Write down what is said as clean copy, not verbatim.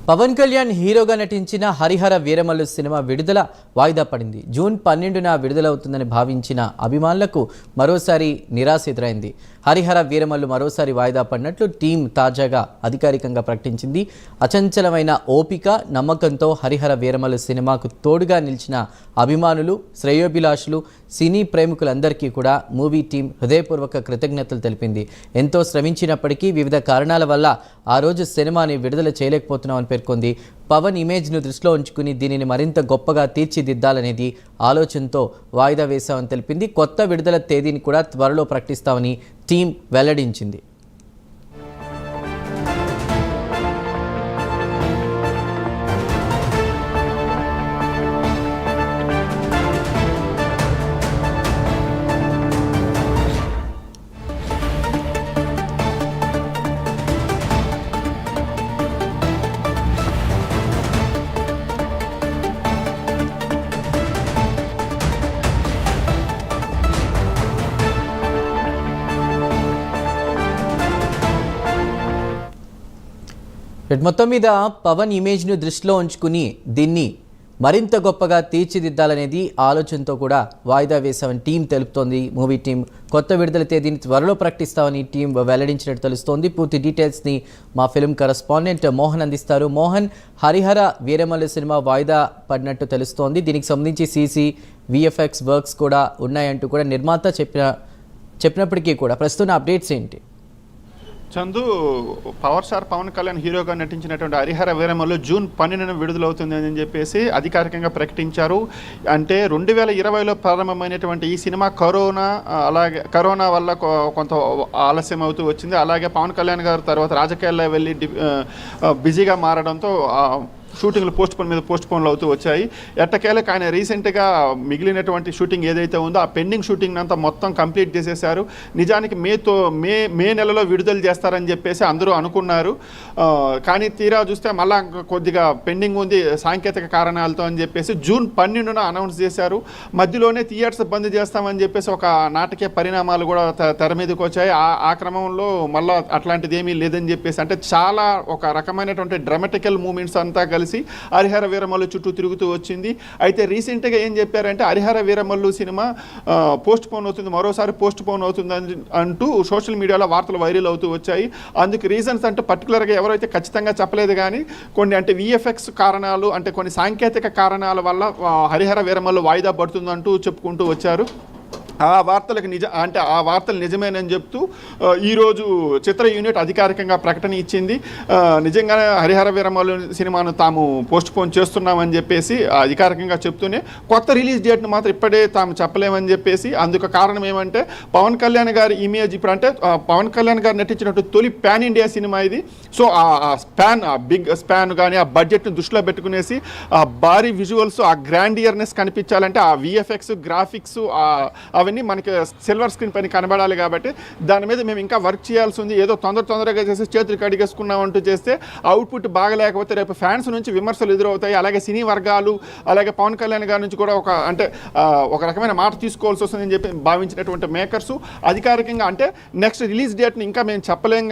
పవన్ కళ్యాణ్ హీరోగా నటించిన హరిహర వీరమల్లు సినిమా విడుదల వాయిదా పడింది. జూన్ 12న విడుదలవుతుందని భావించిన అభిమానులకు మరోసారి నిరాశ ఎదురైంది. హరిహర వీరమల్లు మరోసారి వాయిదా పడినట్లు టీం తాజాగా అధికారికంగా ప్రకటించింది. అచంచలమైన ఓపిక, నమ్మకంతో హరిహర వీరమల్లు సినిమాకు తోడుగా నిలిచిన అభిమానులు, శ్రేయోభిలాషులు, సినీ ప్రేమికులందరికీ కూడా మూవీ టీం హృదయపూర్వక కృతజ్ఞతలు తెలిపింది. ఎంతో శ్రమించినప్పటికీ వివిధ కారణాల వల్ల ఆ రోజు సినిమాని విడుదల చేయలేకపోతున్నామని పేర్కొంది. పవన్ ఇమేజ్ను దృష్టిలో ఉంచుకుని దీనిని మరింత గొప్పగా తీర్చిదిద్దాలనేది ఆలోచనతో వాయిదా వేశామని తెలిపింది. కొత్త విడుదల తేదీని కూడా త్వరలో ప్రకటిస్తామని టీం వెల్లడించింది. మొత్తం మీద పవన్ ఇమేజ్ను దృష్టిలో ఉంచుకుని దీన్ని మరింత గొప్పగా తీర్చిదిద్దాలనేది ఆలోచనతో కూడా వాయిదా వేశామని టీం తెలుపుతోంది. మూవీ టీం కొత్త విడుదల తేదీని త్వరలో ప్రకటిస్తామని టీం వెల్లడించినట్టు తెలుస్తోంది. పూర్తి డీటెయిల్స్ని మా ఫిల్మ్ కరెస్పాండెంట్ మోహన్ అందిస్తారు. మోహన్, హరిహర వీరమల్లు సినిమా వాయిదా పడినట్టు తెలుస్తోంది. దీనికి సంబంధించి సీసీ విఎఫ్ఎక్స్ వర్క్స్ కూడా ఉన్నాయంటూ కూడా నిర్మాత చెప్పినప్పటికీ కూడా ప్రస్తుతం అప్డేట్స్ ఏంటి? చందు, పవర్ స్టార్ పవన్ కళ్యాణ్ హీరోగా నటించినటువంటి హరిహర వీరమల్లు జూన్ 12న విడుదలవుతుంది అని చెప్పేసి అధికారికంగా ప్రకటించారు. అంటే 2020లో ప్రారంభమైనటువంటి ఈ సినిమా కరోనా వల్ల కొంత ఆలస్యం అవుతూ వచ్చింది. అలాగే పవన్ కళ్యాణ్ గారు తర్వాత రాజకీయాల్లో వెళ్ళి బిజీగా మారడంతో షూటింగ్లు పోస్ట్ పోన్లు అవుతూ వచ్చాయి. ఎట్టకేలకు ఆయన రీసెంట్గా మిగిలినటువంటి షూటింగ్ ఏదైతే ఉందో ఆ పెండింగ్ షూటింగ్ అంతా మొత్తం కంప్లీట్ చేసేశారు. నిజానికి మే నెలలో విడుదల చేస్తారని చెప్పేసి అందరూ అనుకున్నారు. కానీ తీరా చూస్తే మళ్ళా కొద్దిగా పెండింగ్ ఉంది సాంకేతిక కారణాలతో అని చెప్పేసి జూన్ 12న అనౌన్స్ చేశారు. మధ్యలోనే థియేటర్స్ బంద్ చేస్తామని చెప్పేసి ఒక నాటకీయ పరిణామాలు కూడా తెర మీదకి వచ్చాయి. ఆ క్రమంలో మళ్ళీ అట్లాంటిది ఏమీ లేదని చెప్పేసి అంటే చాలా ఒక రకమైనటువంటి డ్రామాటికల్ మూమెంట్స్ అంతా కలిసి హరిహర వీరమల్లు చుట్టూ తిరుగుతూ వచ్చింది. అయితే రీసెంట్గా ఏం చెప్పారంటే Harihara Veeramallu cinema post phone అవుతుంది, మరోసారి పోస్ట్ పోన్ అవుతుంది అంటూ సోషల్ మీడియాలో వార్తలు వైరల్ అవుతూ వచ్చాయి. అందుకు రీజన్స్ అంటే పర్టికులర్గా ఎవరైతే ఖచ్చితంగా చెప్పలేదు, కానీ కొన్ని అంటే విఎఫ్ఎక్స్ కారణాలు, అంటే కొన్ని సాంకేతిక కారణాల వల్ల హరిహర వీరమల్లు వాయిదా పడుతుందంటూ చెప్పుకుంటూ వచ్చారు. ఆ వార్తలు నిజమేనని చెప్తూ ఈరోజు చిత్ర యూనిట్ అధికారికంగా ప్రకటన ఇచ్చింది. నిజంగానే హరిహర వీరమల్లు సినిమాను తాము పోస్ట్ పోన్ చేస్తున్నామని చెప్పేసి అధికారికంగా చెప్తూనే కొత్త రిలీజ్ డేట్ను మాత్రం ఇప్పుడే తాము చెప్పలేమని చెప్పేసి, అందుకు కారణం ఏమంటే పవన్ కళ్యాణ్ గారి ఇమేజ్ ఇప్పుడు అంటే పవన్ కళ్యాణ్ గారు నటించినట్టు తొలి పాన్ ఇండియా సినిమా ఇది. సో ఆ బిగ్ స్పాన్ కానీ ఆ బడ్జెట్ను దృష్టిలో పెట్టుకునేసి ఆ భారీ విజువల్స్, ఆ గ్రాండియర్నెస్ కనిపించాలంటే ఆ విఎఫ్ఎక్స్, గ్రాఫిక్స్ అవన్నీ మనకి సిల్వర్ స్క్రీన్ పైన కనబడాలి. కాబట్టి దాని మీద మేము ఇంకా వర్క్ చేయాల్సి ఉంది. ఏదో తొందరగా చేసి చేతులు కడిగేసుకున్నామంటూ చేస్తే అవుట్పుట్ బాగలేకపోతే రేపు ఫ్యాన్స్ నుంచి విమర్శలు ఎదురవుతాయి. అలాగే సినీ వర్గాలు, అలాగే పవన్ కళ్యాణ్ గారి నుంచి కూడా ఒక రకమైన మాట తీసుకోవాల్సి వస్తుందని చెప్పి భావించినటువంటి మేకర్స్ అధికారికంగా అంటే నెక్స్ట్ రిలీజ్ డేట్ని ఇంకా మేము చెప్పలేం.